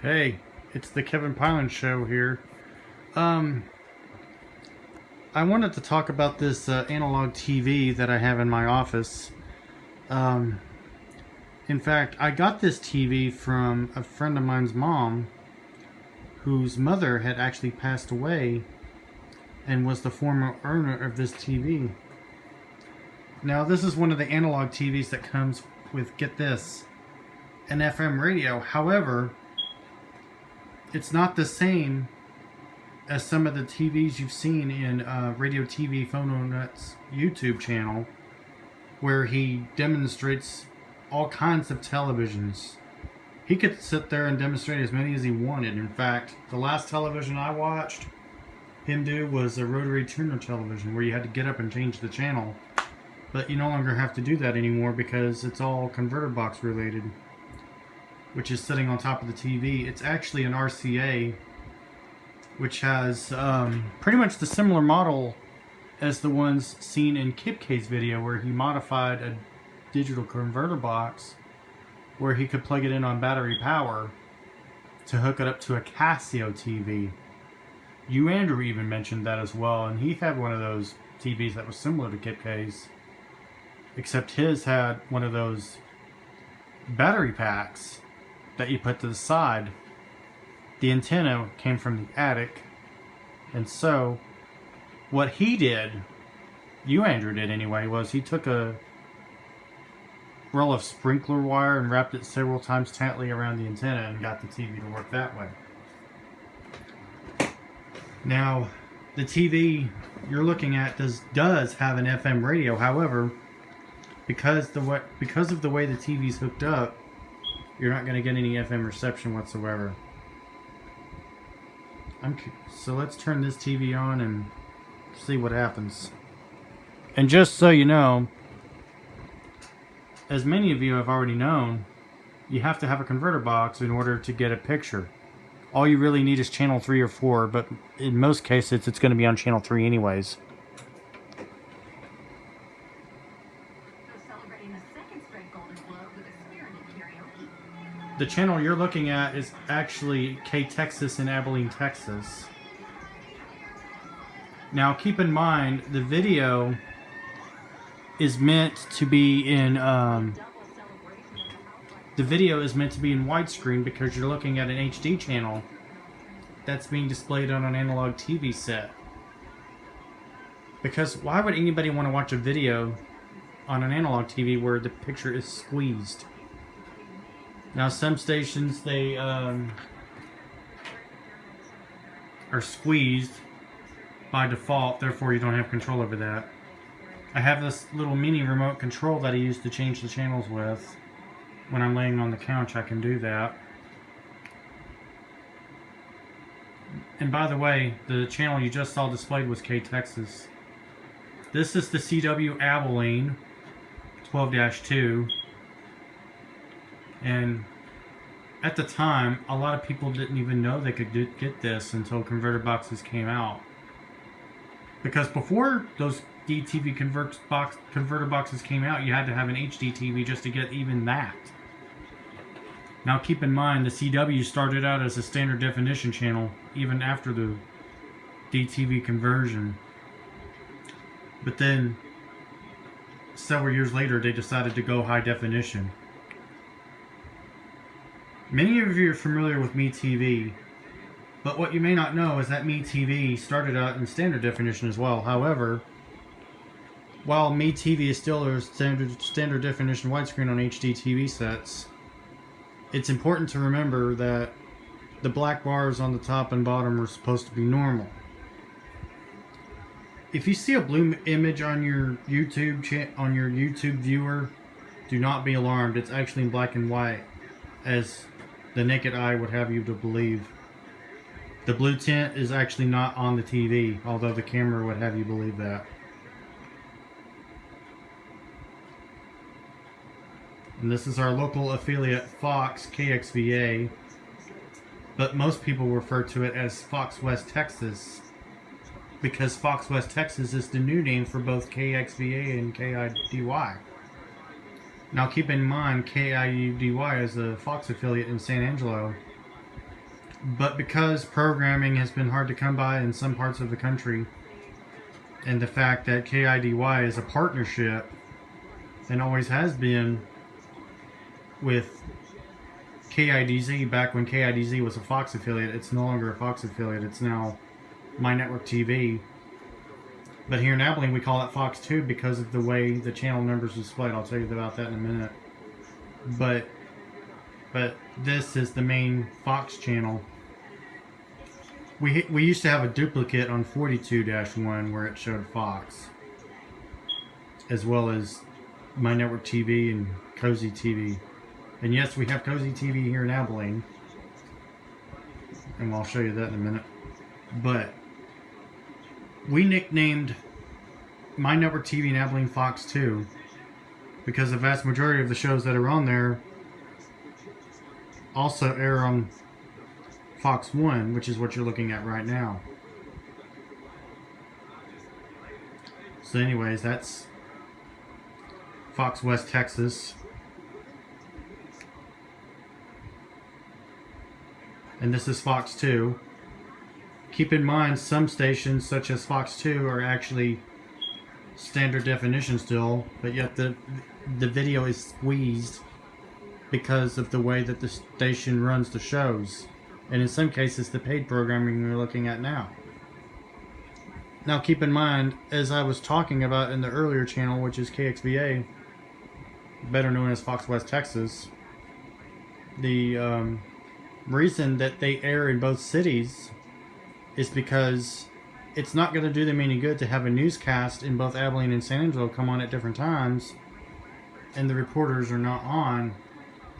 Hey, it's the Kevin Pilon Show here. Um, I wanted to talk about this analog TV that I have in my office. Um, in fact, I got this TV from a friend of mine's mom, whose mother had actually passed away and was the former owner of this TV. Now, this is one of the analog TVs that comes with, get this, an FM radio. However, it's not the same as some of the TVs you've seen in Radio TV Phono Nuts YouTube channel, where he demonstrates all kinds of televisions. He could sit there and demonstrate as many as he wanted. In fact, the last television I watched him do was a rotary tuner television where you had to get up and change the channel. But you no longer have to do that anymore because it's all converter box related, which is sitting on top of the TV. It's actually an RCA, which has pretty much the similar model as the ones seen in KXAS video, where he modified a digital converter box where he could plug it in on battery power to hook it up to a Casio TV. You, Andrew, even mentioned that as well, and he had one of those TVs that was similar to KXAS, except his had one of those battery packs that you put to the side. The antenna came from the attic, and so what he did, you Andrew did anyway, was he took a roll of sprinkler wire and wrapped it several times tightly around the antenna and got the TV to work that way. Now, the TV you're looking at does have an FM radio. However, because of the way the TV's hooked up, you're not going to get any FM reception whatsoever. So let's turn this TV on and see what happens. And just so you know, as many of you have already known, you have to have a converter box in order to get a picture. All you really need is channel 3 or 4, but in most cases it's going to be on channel 3 anyways. The channel you're looking at is actually KTAB in Abilene, Texas. Now keep in mind, the video is meant to be in widescreen because you're looking at an HD channel that's being displayed on an analog TV set. Because why would anybody want to watch a video on an analog TV where the picture is squeezed? Now, some stations, they are squeezed by default, therefore you don't have control over that. I have this little mini remote control that I use to change the channels with. When I'm laying on the couch, I can do that. And by the way, the channel you just saw displayed was KTAB. This is the CW Abilene 12-2. And at the time, a lot of people didn't even know they could get this until converter boxes came out. Because before those DTV converter boxes came out, you had to have an HD TV just to get even that. Now keep in mind, the CW started out as a standard definition channel even after the DTV conversion. But then, several years later, they decided to go high definition. Many of you are familiar with MeTV, but what you may not know is that MeTV started out in standard definition as well. However, while MeTV is still a standard definition widescreen on HD TV sets, it's important to remember that the black bars on the top and bottom are supposed to be normal. If you see a blue image on your YouTube viewer, do not be alarmed. It's actually in black and white, as the naked eye would have you to believe. The blue tint is actually not on the TV, although the camera would have you believe that. And this is our local affiliate, Fox KXVA, but most people refer to it as Fox West Texas, because Fox West Texas is the new name for both KXVA and KIDY. Now keep in mind, KIUDY is a Fox affiliate in San Angelo, But because programming has been hard to come by in some parts of the country, and the fact that KIDY is a partnership and always has been with KIDZ, back when KIDZ was a Fox affiliate, it's no longer a Fox affiliate, it's now My Network TV. But here in Abilene we call it Fox 2 because of the way the channel numbers are split. I'll tell you about that in a minute. But this is the main Fox channel. We used to have a duplicate on 42-1 where it showed Fox, as well as My Network TV and Cozy TV. And yes, we have Cozy TV here in Abilene, and I'll show you that in a minute. But we nicknamed My Network TV in Abilene Fox 2 because the vast majority of the shows that are on there also air on Fox 1, which is what you're looking at right now. So anyways, that's Fox West Texas. And this is Fox 2. Keep in mind, some stations such as Fox 2 are actually standard definition still, but yet the video is squeezed because of the way that the station runs the shows. And in some cases, the paid programming we're looking at now. Now keep in mind, as I was talking about in the earlier channel, which is KXVA, better known as Fox West Texas, the reason that they air in both cities is because it's not going to do them any good to have a newscast in both Abilene and San Angelo come on at different times, and the reporters are not on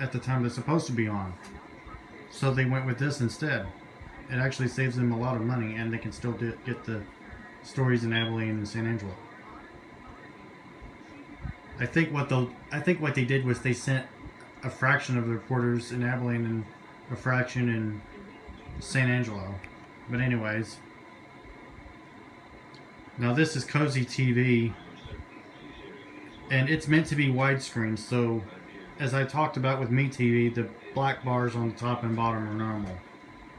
at the time they're supposed to be on. So they went with this instead. It actually saves them a lot of money, and they can still get the stories in Abilene and San Angelo. I think what they did was they sent a fraction of the reporters in Abilene and a fraction in San Angelo. But anyways, now this is Cozy TV, and it's meant to be widescreen. So, as I talked about with Me TV, the black bars on the top and bottom are normal,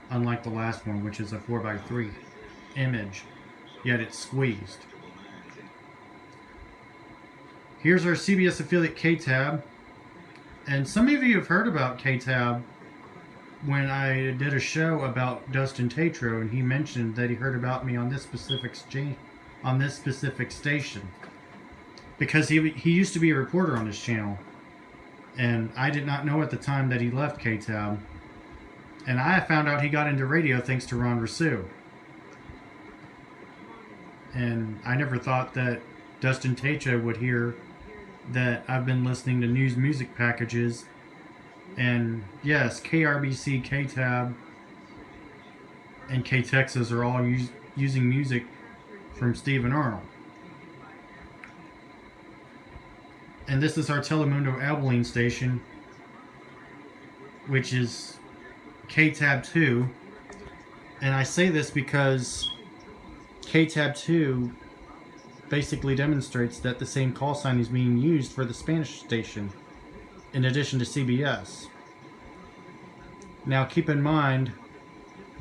unlike the last one, which is a 4:3 image, yet it's squeezed. Here's our CBS affiliate KTAB, and some of you have heard about KTAB when I did a show about Dustin Tatro, and he mentioned that he heard about me on this specific station, because he used to be a reporter on this channel. And I did not know at the time that he left KTAB. And I found out he got into radio thanks to Ron Rousseau. And I never thought that Dustin Tatro would hear that I've been listening to news music packages. And yes, KRBC, KTAB, and KTXAS are all using music from Stephen Arnold. And this is our Telemundo Abilene station, which is KTAB 2. And I say this because KTAB 2 basically demonstrates that the same call sign is being used for the Spanish station, in addition to CBS. Now keep in mind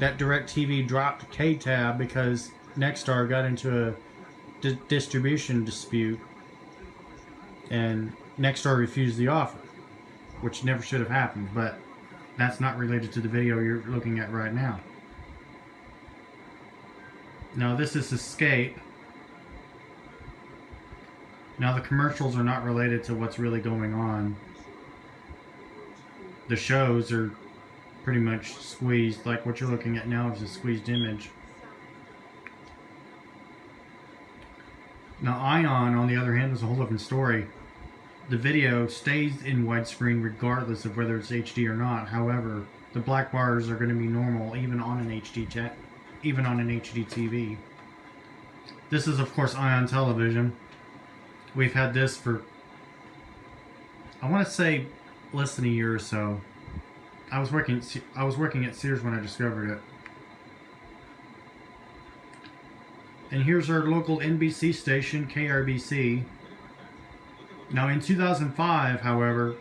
that DirecTV dropped KTAB because Nexstar got into a distribution dispute, and Nexstar refused the offer, which never should have happened, but that's not related to the video you're looking at right now. Now this is Escape. Now the commercials are not related to what's really going on. The shows are pretty much squeezed, like what you're looking at now is a squeezed image. Now Ion, on the other hand, is a whole different story. The video stays in widescreen regardless of whether it's HD or not. However, the black bars are going to be normal even on an HD TV. This is, of course, Ion Television. We've had this for, I want to say, less than a year or so. I was working at Sears when I discovered it. And here's our local NBC station, KRBC. Now in 2005, however,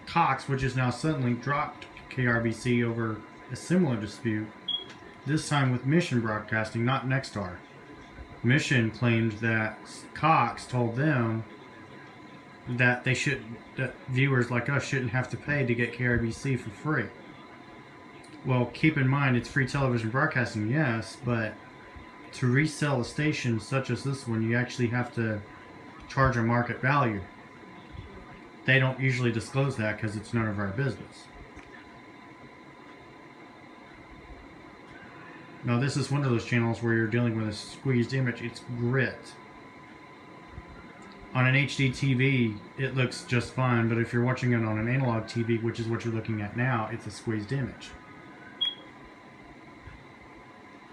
Cox, which is now suddenly dropped KRBC over a similar dispute, this time with Mission Broadcasting, not Nexstar. Mission claimed that Cox told them that that viewers like us shouldn't have to pay to get KRBC for free. Well, keep in mind it's free television broadcasting, yes, but to resell a station such as this one, you actually have to charge a market value. They don't usually disclose that because it's none of our business. Now, this is one of those channels where you're dealing with a squeezed image. It's grit. On an HD TV, it looks just fine, but if you're watching it on an analog TV, which is what you're looking at now, it's a squeezed image.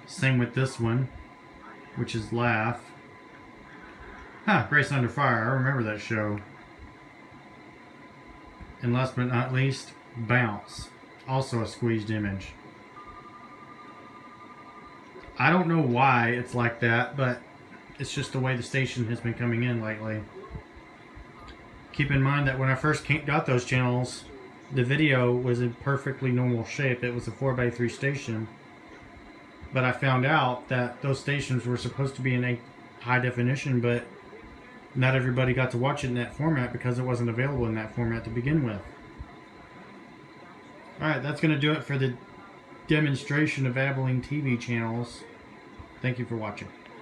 Same with this one, which is Laugh. Grace Under Fire. I remember that show. And last but not least, Bounce. Also a squeezed image. I don't know why it's like that, but it's just the way the station has been coming in lately. Keep in mind that when I first got those channels, the video was in perfectly normal shape. It was a 4x3 station. But I found out that those stations were supposed to be in high definition, but not everybody got to watch it in that format because it wasn't available in that format to begin with. Alright, that's going to do it for the demonstration of Abilene TV channels. Thank you for watching.